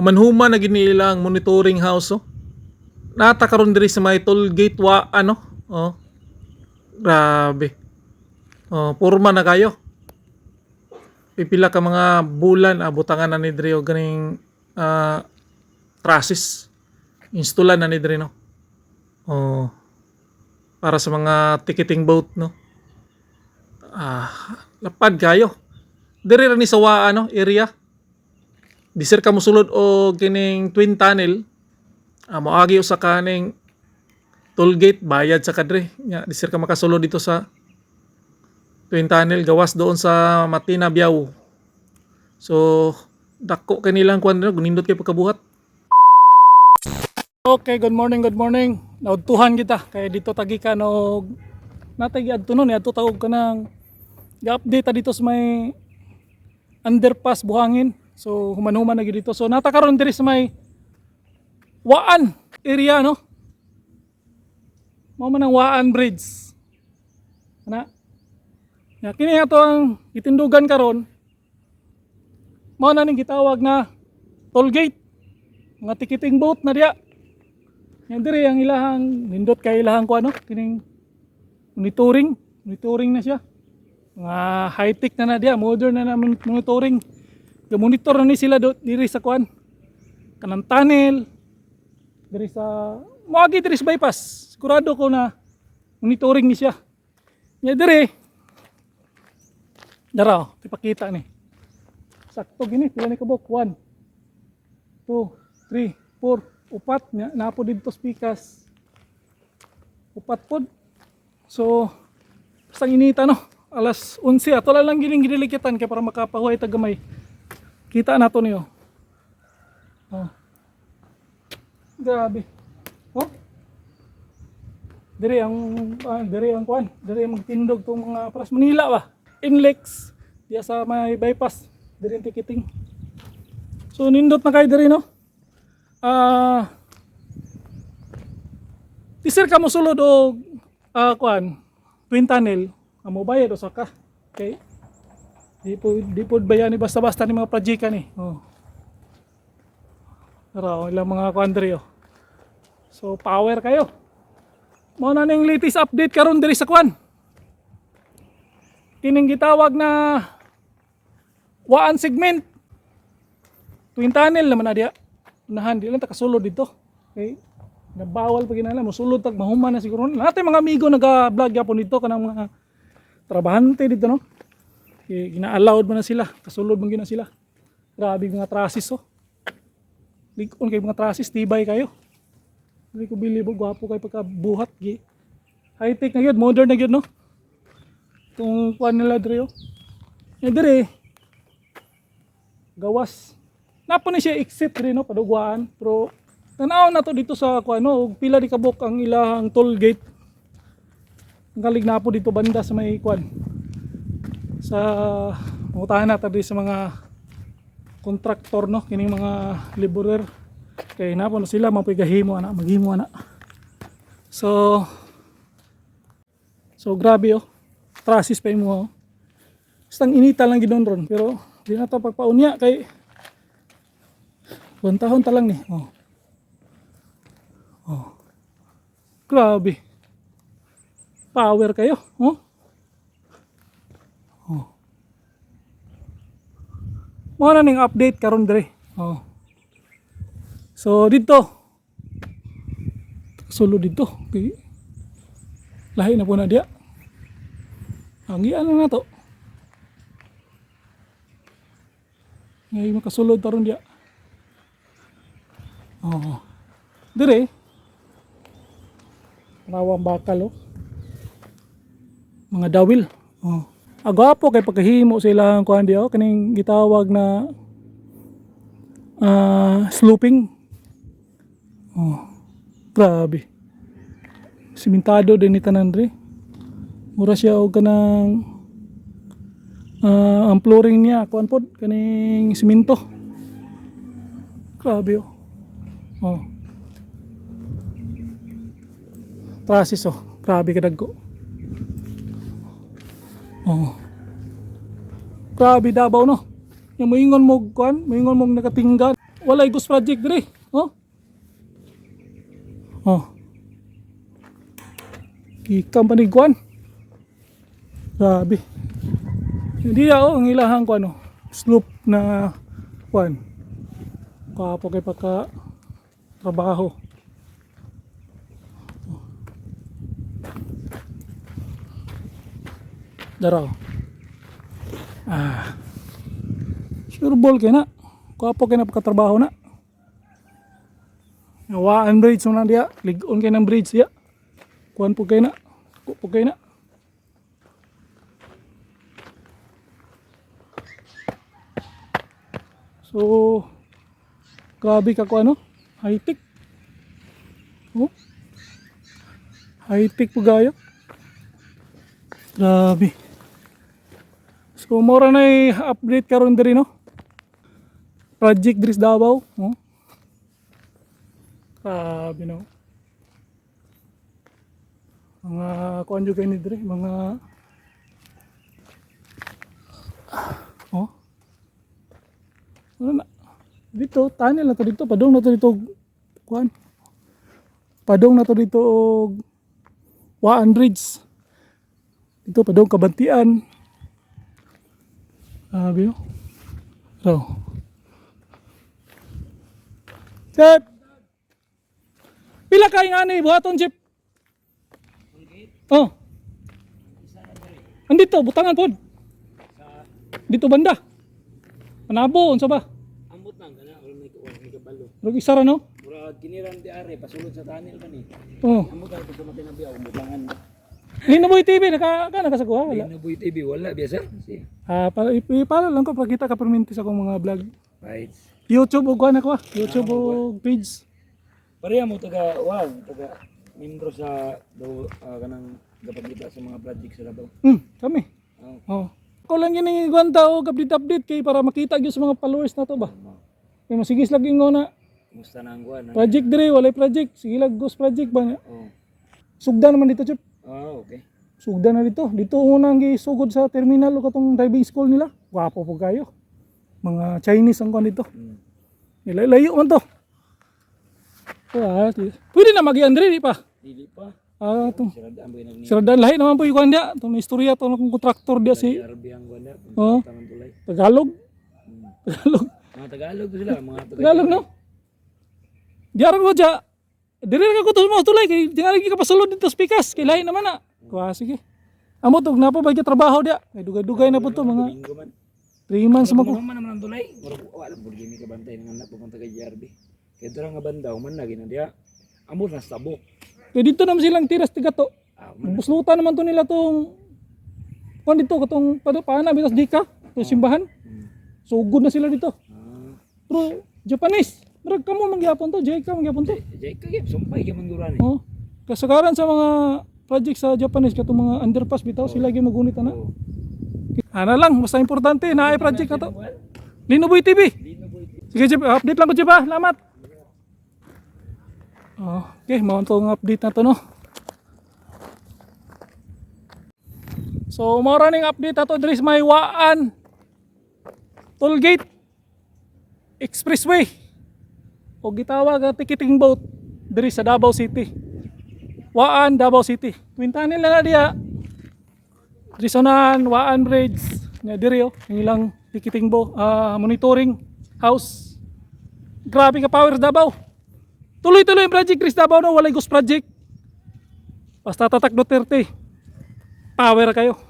Human-human na ginilang monitoring house oh. Nata karon diri sa may toll gate wa ano. Oh. Grabe. Oh, purma na kayo. Pipila ka mga bulan abutangan na ni diri og ganing trusses. Instalan na ni diri no. Oh. Para sa mga ticketing boat no. Lapad kayo. Diri ra ni sa wa ano area. Disir ka mosulod og kining twin tunnel. Moagi usa ka ning toll gate bayad sa kadre. Nya disir ka makasulod dito sa twin tunnel gawas doon sa Matina Biao. So dako kanilang kuan nindot kay pagkabuhat. Okay, good morning, good morning. Naudtuhan kita kay dito tagikan og natay adto nun adto tawag ka nang ga-update ta dito sa may underpass Buhangin. So human-human na dito. So nata karon diri sa may Waan area no. Mao man ang Waan Bridge. Ana. Ya kini ato ang itindugan karon. Mao na ning gitawag na toll gate. Mga ticketing boat na diya. Yan diri ang ilahang nindot kay ilahang ko ano kining monitoring na siya. Mga high-tech na diya, modern na monitoring. Ga-monitor na ni sila diri sa kuan. Kanang tunnel diri sa moagi diri sa bypass. Sigurado ko na monitoring ni siya. Nya diri dara ipakita ni. Sakto gini pila ni kabok 1 2 3 4 upat nya napo didto speakers. Upat pod. So sang inita no. Alas 11 ato lang gining gidilikitan kay para makapahuay tagamay. Kita nato niyo. Oh. Grabe. Oh. Diri ang kuan, diri magtindog tong mga pras Manila ba. Inlex diya sa may bypass, diri ang ticketing. So nindot na kay diri no. Tisir ka mosulod og kuan, twin tunnel, amo bayad usa ka. Okay? Di po bayani basta-basta ni mga projika ni. Oh. Tara, ilang mga kuan diri oh. So power kayo. Mao na ning latest update karon diri sa kuan. Kining gitawag na Waan segment. Twin tunnel naman na diya. Unahan di lang ta kasulod dito. Okay? Nabawal pa ginala mosulod tag mahuman na siguro. Natay mga amigo naga-vlog yapon dito kanang mga trabahante dito no. Gina-allowed mo na sila, kasulod mo gina sila. Grabe mga trusses oh. Likon kay mga trusses tibay kayo. Hindi ko believe gwapo kay pagkabuhat gi. High tech na gyud, modern na gyud no. Kung kuan nila diri oh. Ya diri gawas. Napo ni siya exit rin no padugwaan, pero tanaw na to dito sa kuan no, pila di kabok ang ilahang toll gate. Ang kalig na po dito banda sa may kuan. Sa mutahan na diri sa mga kontraktor no, kining mga laborer. Kay napo na sila mapigahimo ana, maghimo ana. So grabe oh. Trusses pa mo oh. Bastang inita lang gidon ron, pero di na to pagpaunya kay bantahon ta lang ni. Oh. Oh. Grabe. Power kayo, oh. Oh. Mo na ning update karon dire. Oh. So dito. Solo dito. Okay. Lahi na po na dia. Angian na to. Ngay makasulod taron dia. Oh. Dire. Rawang bakal oh. Mga dawil. Oh. Agwapo kay pagkahimo sila ang kuan diyo kaning gitawag na sloping. Oh. Grabe. Simentado din ni tanan dre. Mura siya og kanang ang flooring niya kuan pod kaning semento. Grabe oh. Oh. Trusses oh. Grabe kadagko. Oh. Grabe Davao no. Yung moingon mo kuan, moingon mo nakatinggan. walay ghost project dire. Oh. Oh. Ikam paniguan. Grabe. Hindi ang ilahang ko ano, slope na kuan. Kapo kay pagka trabaho. Daraw. Sure ball kay na. Kapo kay na pagkatrabaho na. Nawaan bridge na dia, ligon kay ng bridge ya. Kuan po kay na. Po kay na. So grabe ka ko ano? High tech. Oh. High tech po gayo. Grabe. So mora na update karon diri no. Project Dris Davao, oh. Grabe no. Mga kuan jud kay ni diri, mga oh. Ano na? Dito, tunnel na to dito, padong na to dito kuan. Padong na to dito og Waan Bridge. Dito padong Kabantian. Biyo. So. Chip. Pila kay ngani buhaton Chip? Oh. Andito butangan pod. Dito banda. Manabo unsa ba? Ambot nang kana or may kabalo. Rog isa ra no? Mura giniran di are pasulod sa tunnel man eh. Oh. Ambot ang pagkamatay na biyaw mutangan. Linaboy TV nakasakuha wala. Linaboy TV wala biasa. Si. Para lang ko pakita ka perminti sa akong mga vlog. Right. YouTube ug kuan ako, YouTube ug page. Pareha mo taga membro sa kanang gapagita sa mga project sa Davao. Kami. Oh. Oh. Ako lang yun yung gwanta o update kay para makita gyud sa mga followers na to ba. Kay masigis lagi ngo na Musta na ang guan? project dire walay project, sige lang ghost project ba. Oh. Sugdan naman dito, Chip. Okay. Sugdan na dito. Dito unang gisugod sa terminal o katong driving school nila. Gwapo po kayo. Mga Chinese ang kuan dito. Layo man to. Pwede na mag-ian dire di pa. Dili pa. Itong Siradaan ba nagni? siradan lahi naman po yung kuan dia. Itong istorya to ng kontraktor dia si Arbi ang guan na. Oh. Tangan tulay. Tagalog. Tagalog. Mga Tagalog sila, mga Tagalog no? Diara ko dya. Dire ka ko to mo tulay kay tingali ka pasulod dito sa pikas kay lahi naman na. Kuha sige. Amo tog na po ba trabaho dia. Kay dugay-dugay na po to mga Domingo man. 3 months mo ko. Ano man naman ang tulay? Wala po gini ka bantay ng anak pupunta kay JRB. Kaya ito lang nga bandaw man lagi na dia. Amo na sabok. Kaya dito naman silang tiras tiga to. Buslutan naman to nila tong kuan dito katong paana bitas dika to simbahan. Sugod na sila dito. Pero Japanese. Murag kamo mangyapon to, Jay ka mangyapon to. Jay kagip sumpay ka mangguran eh. Oh. Kasagaran sa mga project sa Japanese katong mga underpass bitaw sila gyud magunit ana. Ana lang, basta importante na ay project na to. Linoboy TV. Sige, Jeep, update lang ko Jeep ha. Salamat. Okay, mao tong update na to no. So, mao ra ning update ato diri sa may Waan Tollgate Expressway. O gitawag nga ticketing boat diri sa Davao City. Waan, Davao City. Kwintahan nila na diya. Diri sa unahan, Waan Bridge. Nga diri oh, yung ilang ticketing boat, monitoring house. Grabe ka power Davao. Tuloy-tuloy yung project Chris Davao no, walay ghost project. Basta tatak Duterte. Power kayo.